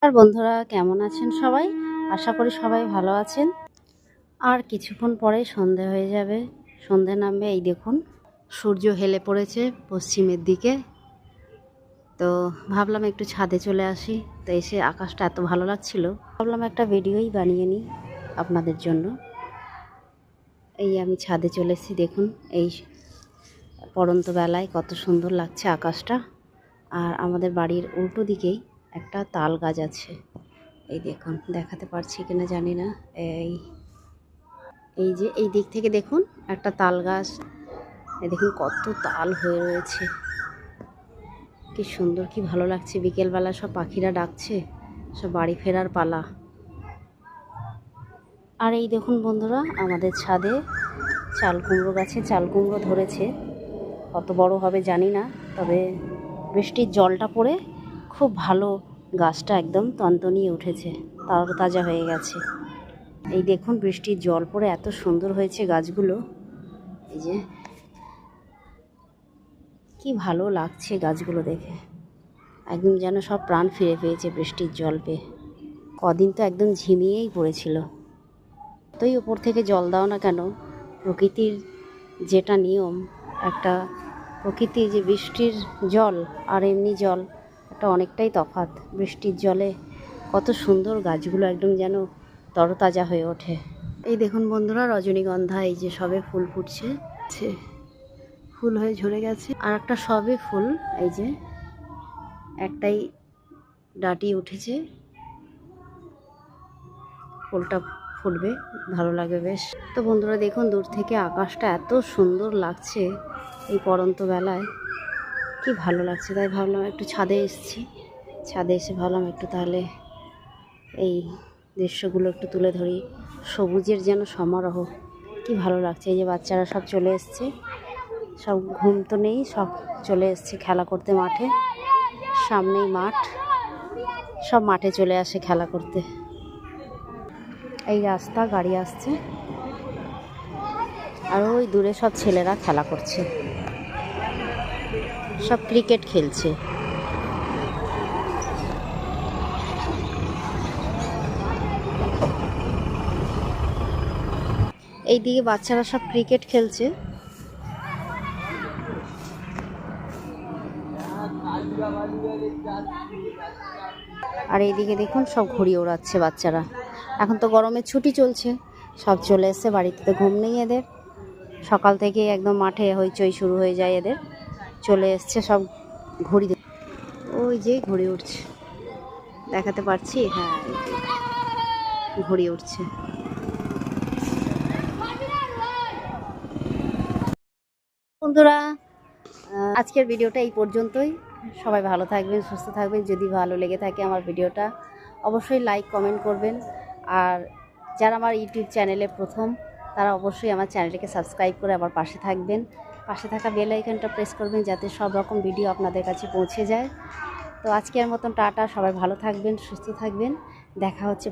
আর বন্ধুরা কেমন আছেন সবাই? আশা করি সবাই ভালো আছেন। আর কিছুক্ষণ পরেই সন্ধে হয়ে যাবে, সন্ধে নামবে। এই দেখুন সূর্য হেলে পড়েছে পশ্চিমের দিকে। তো ভাবলাম একটু ছাদে চলে আসি। তো এসে আকাশটা এত ভালো লাগছিল, ভাবলাম একটা ভিডিওই বানিয়ে নিই আপনাদের জন্য। এই আমি ছাদে চলে এসেছি, দেখুন এই পড়ন্ত বেলায় কত সুন্দর লাগছে আকাশটা। আর আমাদের বাড়ির উল্টো দিকেই একটা তাল গাছ আছে। এই দেখুন, দেখাতে পারছি কিনা জানি না। এই যে এই দিক থেকে দেখুন একটা তাল গাছ, এই দেখুন কত তাল হয়ে রয়েছে, কি সুন্দর, কি ভালো লাগছে। বিকেলবেলা সব পাখিরা ডাকছে, সব বাড়ি ফেরার পালা। আর এই দেখুন বন্ধুরা, আমাদের ছাদে চাল কুমড়ো গাছে চাল কুমড়ো ধরেছে। কত বড় হবে জানি না, তবে বৃষ্টির জলটা পড়ে খুব ভালো, গাছটা একদম তনতনিয়ে উঠেছে, তাজা হয়ে গেছে। এই দেখুন বৃষ্টির জল পড়ে এত সুন্দর হয়েছে গাছগুলো। এই যে কি ভালো লাগছে গাছগুলো দেখে, একদম যেন সব প্রাণ ফিরে পেয়েছে বৃষ্টির জল পেয়ে। কদিন তো একদম ঝিমিয়েই পড়েছিল। তোই ওপর থেকে জল দাও না কেন, প্রকৃতির যেটা নিয়ম, একটা প্রকৃতি যে বৃষ্টির জল আর এমনি জল একটা অনেকটাই তফাৎ। বৃষ্টির জলে কত সুন্দর গাছগুলো একদম যেন তরতাজা হয়ে ওঠে। এই দেখুন বন্ধুরা, রজনীগন্ধা এই যে সবে ফুল ফুটছে, ফুল হয়ে ঝরে গেছে। আর একটা সবে ফুল, এই যে একটাই ডাঁটি উঠেছে, ফুলটা ফুটবে, ভালো লাগে বেশ। তো বন্ধুরা দেখুন, দূর থেকে আকাশটা এত সুন্দর লাগছে এই পড়ন্ত বেলায়, কি ভালো লাগছে। তাই ভাবলাম একটু ছাদে এসেছি, ছাদে এসে ভাবলাম একটু তাহলে এই দৃশ্যগুলো একটু তুলে ধরি। সবুজের যেন সমারোহ, কি ভালো লাগছে। এই যে বাচ্চারা সব চলে এসছে, সব ঘুম তো নেই, সব চলে এসছে খেলা করতে মাঠে। সামনেই মাঠ, সব মাঠে চলে আসে খেলা করতে। এই রাস্তা, গাড়ি আসছে, আর ওই দূরে সব ছেলেরা খেলা করছে, সব ক্রিকেট খেলছে। এইদিকে বাচ্চারা সব ক্রিকেট খেলছে। আর এইদিকে দেখুন সব ঘুড়ি ওড়াচ্ছে বাচ্চারা। এখন তো গরমের ছুটি চলছে, সব চলে এসছে বাড়িতে, তো ঘুম নেই এদের। সকাল থেকে একদম মাঠে হইচই শুরু হয়ে যায় এদের। চলে এসছে সব ঘুড়ি, ওই যে ঘুড়ি উঠছে, দেখাতে পারছি, হ্যাঁ ঘুড়ি উঠছে। বন্ধুরা আজকের ভিডিওটা এই পর্যন্তই। সবাই ভালো থাকবেন, সুস্থ থাকবেন। যদি ভালো লেগে থাকে আমার ভিডিওটা, অবশ্যই লাইক কমেন্ট করবেন। আর যারা আমার ইউটিউব চ্যানেলে প্রথম, তারা অবশ্যই আমার চ্যানেলটিকে সাবস্ক্রাইব করে আমার পাশে থাকবেন। পাশে থাকা বেল আইকনটা প্রেস করবেন, যাতে সব রকম ভিডিও আপনাদের কাছে পৌঁছে যায়। তো আজকের মতন টাটা, সবাই ভালো থাকবেন, সুস্থ থাকবেন, দেখা হচ্ছে।